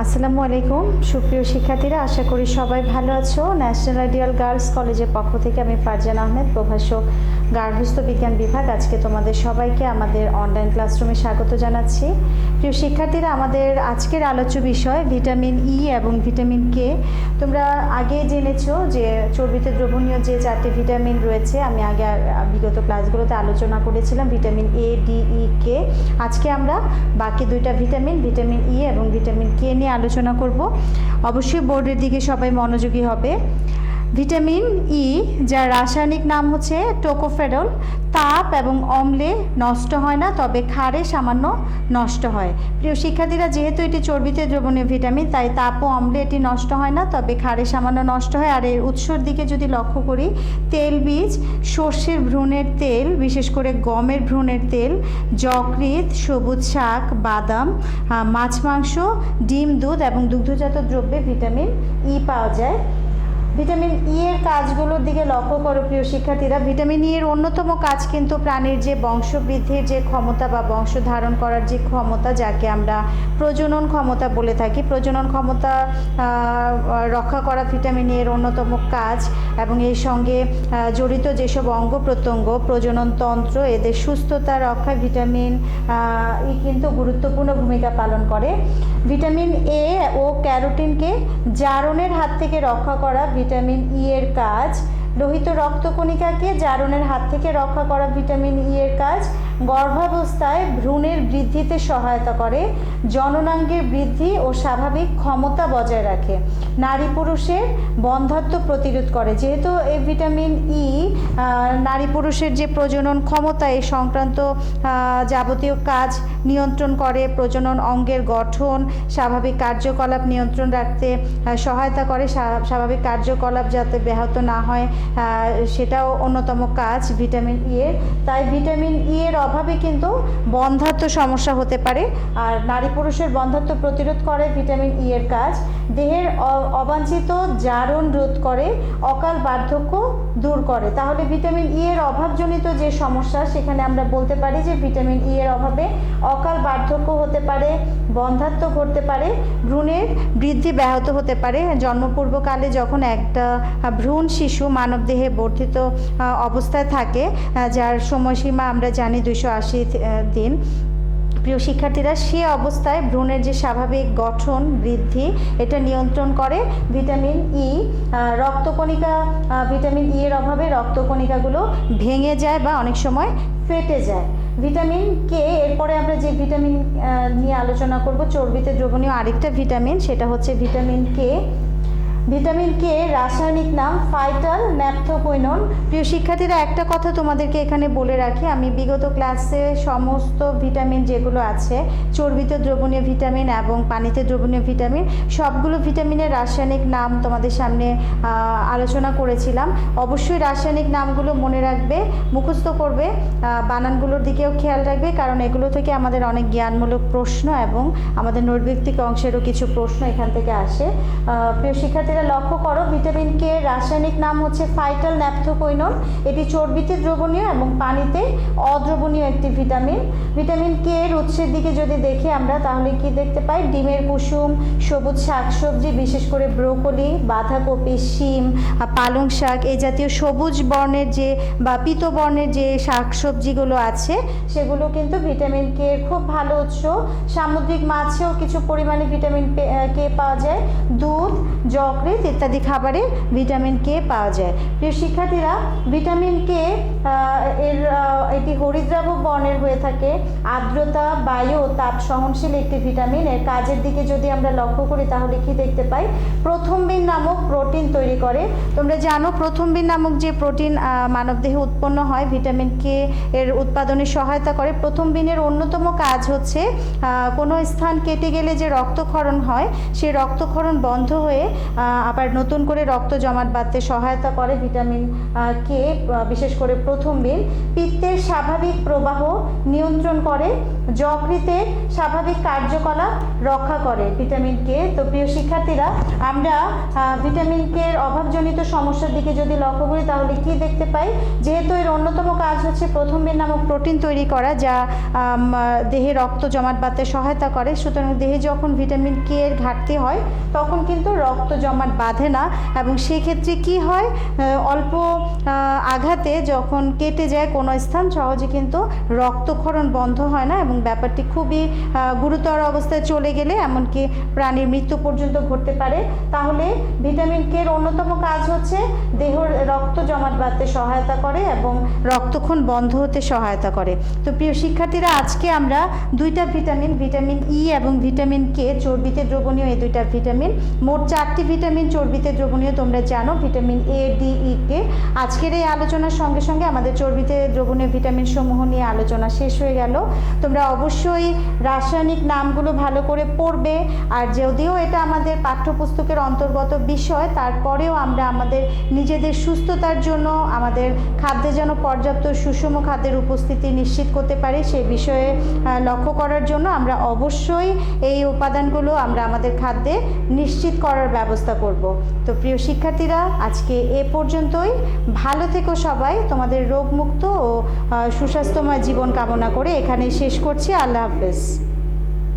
আসসালামু আলাইকুম সুপ্রিয় শিক্ষার্থীরা, আশা করি সবাই ভালো আছো। ন্যাশনাল আইডিয়াল গার্লস কলেজের পক্ষ থেকে আমি ফারজান আহমেদ, প্রভাষক, গার্হস্থ্য বিজ্ঞান বিভাগ। আজকে তোমাদের সবাইকে আমাদের অনলাইন ক্লাসরুমে স্বাগত জানাচ্ছি। প্রিয় শিক্ষার্থীরা, আমাদের আজকের আলোচ্য বিষয় ভিটামিন ই এবং ভিটামিন কে। তোমরা আগে জেনেছো যে চর্বিতে দ্রবণীয় যে 4টি ভিটামিন রয়েছে, আমি আগে বিগত ক্লাসগুলোতে আলোচনা করেছিলাম ভিটামিন এ, ডি, ই, কে। আজকে আমরা বাকি দুইটা ভিটামিন ই এবং ভিটামিন কে নিয়ে আলোচনা করব। অবশ্যই বোর্ডের দিকে সবাই মনোযোগী হবে। ভিটামিন ই, যার রাসায়নিক নাম হচ্ছে টোকোফেরল, তাপ এবং অম্লে নষ্ট হয় না, তবে ক্ষারে সামান্য নষ্ট হয়। প্রিয় শিক্ষার্থীরা, যেহেতু এটি চর্বিতে দ্রবণীয় ভিটামিন, তাই তাপ ও অম্লে এটি নষ্ট হয় না, তবে ক্ষারে সামান্য নষ্ট হয়। আর এর উৎসর দিকে যদি লক্ষ্য করি, তেল বীজ, সর্ষের ভ্রূণের তেল, বিশেষ করে গমের ভ্রূণের তেল, যকৃৎ, সবুজ শাক, বাদাম, মাছ, মাংস, ডিম, দুধ এবং দুগ্ধজাত দ্রব্যে ভিটামিন ই পাওয়া যায়। ভিটামিন ই এর কাজগুলোর দিকে লক্ষ্য করো প্রিয় শিক্ষার্থীরা। ভিটামিন ই এর অন্যতম কাজ কিন্তু প্রাণীর যে বংশবৃদ্ধির যে ক্ষমতা বা বংশ ধারণ করার যে ক্ষমতা, যাকে আমরা প্রজনন ক্ষমতা বলে থাকি, প্রজনন ক্ষমতা রক্ষা করা ভিটামিন ই এর অন্যতম কাজ। এবং এর সঙ্গে জড়িত যেসব অঙ্গ প্রত্যঙ্গ, প্রজনন তন্ত্র, এদের সুস্থতা রক্ষায় ভিটামিন ই কিন্তু গুরুত্বপূর্ণ ভূমিকা পালন করে। ভিটামিন এ ও ক্যারোটিনকে জারণের হাত থেকে রক্ষা করা ভিটামিন ই এর কাজ। লোহিত রক্তকণিকাকে জারণের হাত থেকে রক্ষা করা ভিটামিন ই এর কাজ। গর্ভাবস্থায় ভ্রূণের বৃদ্ধিতে সহায়তা করে, জননাঙ্গের বৃদ্ধি ও স্বাভাবিক ক্ষমতা বজায় রাখে, নারী পুরুষের বন্ধ্যাত্ব প্রতিরোধ করে। যেহেতু এই ভিটামিন ই নারী পুরুষের যে প্রজনন ক্ষমতা, এই সংক্রান্ত যাবতীয় কাজ নিয়ন্ত্রণ করে, প্রজনন অঙ্গের গঠন, স্বাভাবিক কার্যকলাপ নিয়ন্ত্রণ রাখতে সহায়তা করে, স্বাভাবিক কার্যকলাপ যাতে ব্যাহত না হয় সেটাও অন্যতম কাজ ভিটামিন ই এর। তাই ভিটামিন ই এর অভাবে কিন্তু বন্ধ্যাত্ব সমস্যা হতে পারে। আর নারী পুরুষের বন্ধ্যাত্ব প্রতিরোধ করে ভিটামিন ই এর কাজ। দেহের অবাঞ্ছিত জারণ রোধ করে, অকাল বার্ধক্য দূর করে। তাহলে ভিটামিন ই এর অভাবজনিত যে সমস্যা, সেখানে আমরা বলতে পারি যে ভিটামিন ই এর অভাবে অকাল বার্ধক্য হতে পারে, বন্ধ্যাত্ব ঘটতে পারে, ভ্রূণের বৃদ্ধি ব্যাহত হতে পারে। জন্মপূর্বকালে যখন একটা ভ্রূণ শিশু মানবদেহে বর্ধিত অবস্থায় থাকে, যার সময়সীমা আমরা জানি 280 দিন, প্রিয় শিক্ষার্থীরা, সে অবস্থায় ভ্রূণের যে স্বাভাবিক গঠন বৃদ্ধি, এটা নিয়ন্ত্রণ করে ভিটামিন ই। রক্তকণিকা, ভিটামিন ই এর অভাবে রক্তকণিকাগুলো ভেঙে যায় বা অনেক সময় ফেটে যায়। ভিটামিন কে, এরপরে আমরা যে ভিটামিন নিয়ে আলোচনা করব, চর্বিতে দ্রবণীয় আরেকটা ভিটামিন, সেটা হচ্ছে ভিটামিন কে। ভিটামিন কে রাসায়নিক নাম ফাইটাল ন্যাপথোকুইনন। প্রিয় শিক্ষার্থীরা, একটা কথা তোমাদেরকে এখানে বলে রাখি, আমি বিগত ক্লাসে সমস্ত ভিটামিন যেগুলো আছে, চর্বিতে দ্রবণীয় ভিটামিন এবং পানিতে দ্রবণীয় ভিটামিন, সবগুলো ভিটামিনের রাসায়নিক নাম তোমাদের সামনে আলোচনা করেছিলাম। অবশ্যই রাসায়নিক নামগুলো মনে রাখবে, মুখস্থ করবে, বানানগুলোর দিকেও খেয়াল রাখবে, কারণ এগুলো থেকে আমাদের অনেক জ্ঞানমূলক প্রশ্ন এবং আমাদের নৈর্ব্যক্তিক অংশেরও কিছু প্রশ্ন এখান থেকে আসে। প্রিয় শিক্ষার্থী, লক্ষ্য করো, ভিটামিন কে রাসায়নিক নাম হচ্ছে ফাইটাল ন্যাপথোকুইনন। এটি চর্বিতে দ্রবণীয় এবং পানিতে অদ্রবণীয় একটি ভিটামিন। ভিটামিন কে এর উৎসের দিকে যদি দেখি আমরা, তাহলে কি দেখতে পাই? ডিমের কুসুম, সবুজ শাকসবজি, বিশেষ করে ব্রোকলি, বাঁধাকপি, শিম, পালং শাক, এই জাতীয় সবুজ বর্ণের যে বা পীত বর্ণের যে শাকসবজিগুলো আছে, সেগুলো কিন্তু ভিটামিন কে এর খুব ভালো উৎস। সামুদ্রিক মাছেও কিছু পরিমাণে ভিটামিন কে পাওয়া যায়। দুধ, যকৃৎ ইত্যাদি খাবারে ভিটামিন কে পাওয়া যায়। প্রিয় শিক্ষার্থীরা, ভিটামিন কে এটি হরিদ্রাবক বর্ণের হয়ে থাকে, আর্দ্রতা, বায়ু ও তাপ সহনশীল একটি ভিটামিন। এর কাজের দিকে যদি আমরা লক্ষ্য করি, তাহলে কি দেখতে পাই? প্রথমবিন নামক প্রোটিন তৈরি করে। তোমরা জানো, প্রথমবিন নামক যে প্রোটিন মানবদেহে উৎপন্ন হয়, ভিটামিন কে এর উৎপাদনে সহায়তা করে। প্রথমবিনের অন্যতম কাজ হচ্ছে কোনো স্থান কেটে গেলে যে রক্তক্ষরণ হয়, সেই রক্তক্ষরণ বন্ধ হয়ে আবার নতুন করে রক্ত জমাট বাঁধতে সহায়তা করে ভিটামিন কে, বিশেষ করে প্রথম দিন পিত্তের স্বাভাবিক প্রবাহ নিয়ন্ত্রণ করে, যকৃতের স্বাভাবিক কার্যকলাপ রক্ষা করে ভিটামিন কে। তো প্রিয় শিক্ষার্থীরা, আমরা ভিটামিন কে এর অভাবজনিত সমস্যার দিকে যদি লক্ষ্য করি তাহলে কি দেখতে পাই, যেহেতু এর অন্যতম কাজ হচ্ছে প্রথমদিন নামক প্রোটিন তৈরি করা, যা দেহে রক্ত জমাট বাঁধতে সহায়তা করে, সুতরাং দেহে যখন ভিটামিন কে এর ঘাটতি হয় তখন কিন্তু রক্ত জমাট বাঁধে না, এবং সেক্ষেত্রে কি হয়, অল্প আঘাতে যখন কেটে যায় কোনো স্থান সহজে কিন্তু রক্তক্ষরণ বন্ধ হয় না, এবং ব্যাপারটি খুবই গুরুতর অবস্থায় চলে গেলে এমনকি প্রাণীর মৃত্যু পর্যন্ত ঘটতে পারে। তাহলে ভিটামিন কে এর অন্যতম কাজ হচ্ছে দেহের রক্ত জমাট বাঁধতে সহায়তা করে এবং রক্তক্ষরণ বন্ধ হতে সহায়তা করে। তো প্রিয় শিক্ষার্থীরা, আজকে আমরা দুইটা ভিটামিন ই এবং ভিটামিন কে, চর্বিতে দ্রবণীয় এই দুইটা ভিটামিন, মোট 4টি ভিটামিন চর্বিতে দ্রবণীয়, তোমরা জানো ভিটামিন এ, ডি, ই, কে। আজকের এই আলোচনার সঙ্গে সঙ্গে আমাদের চর্বিতে দ্রবণীয় ভিটামিন সমূহ নিয়ে আলোচনা শেষ হয়ে গেল। তোমরা অবশ্যই রাসায়নিক নামগুলো ভালো করে পড়বে, আর যদিও এটা আমাদের পাঠ্যপুস্তকের অন্তর্গত বিষয়, তারপরেও আমরা আমাদের নিজেদের সুস্থতার জন্য আমাদের খাদ্যে যেন পর্যাপ্ত সুষম খাদ্যের উপস্থিতি নিশ্চিত করতে পারি সে বিষয়ে লক্ষ্য করার জন্য আমরা অবশ্যই এই উপাদানগুলো আমরা আমাদের খাদ্যে নিশ্চিত করার ব্যবস্থা করব। তো প্রিয় শিক্ষার্থীরা, আজকে এ পর্যন্তই। ভালো থেকো সবাই, তোমাদের রোগমুক্ত ও সুস্বাস্থ্যময় জীবন কামনা করে এখানেই শেষ করছি। আল্লাহ হাফেজ।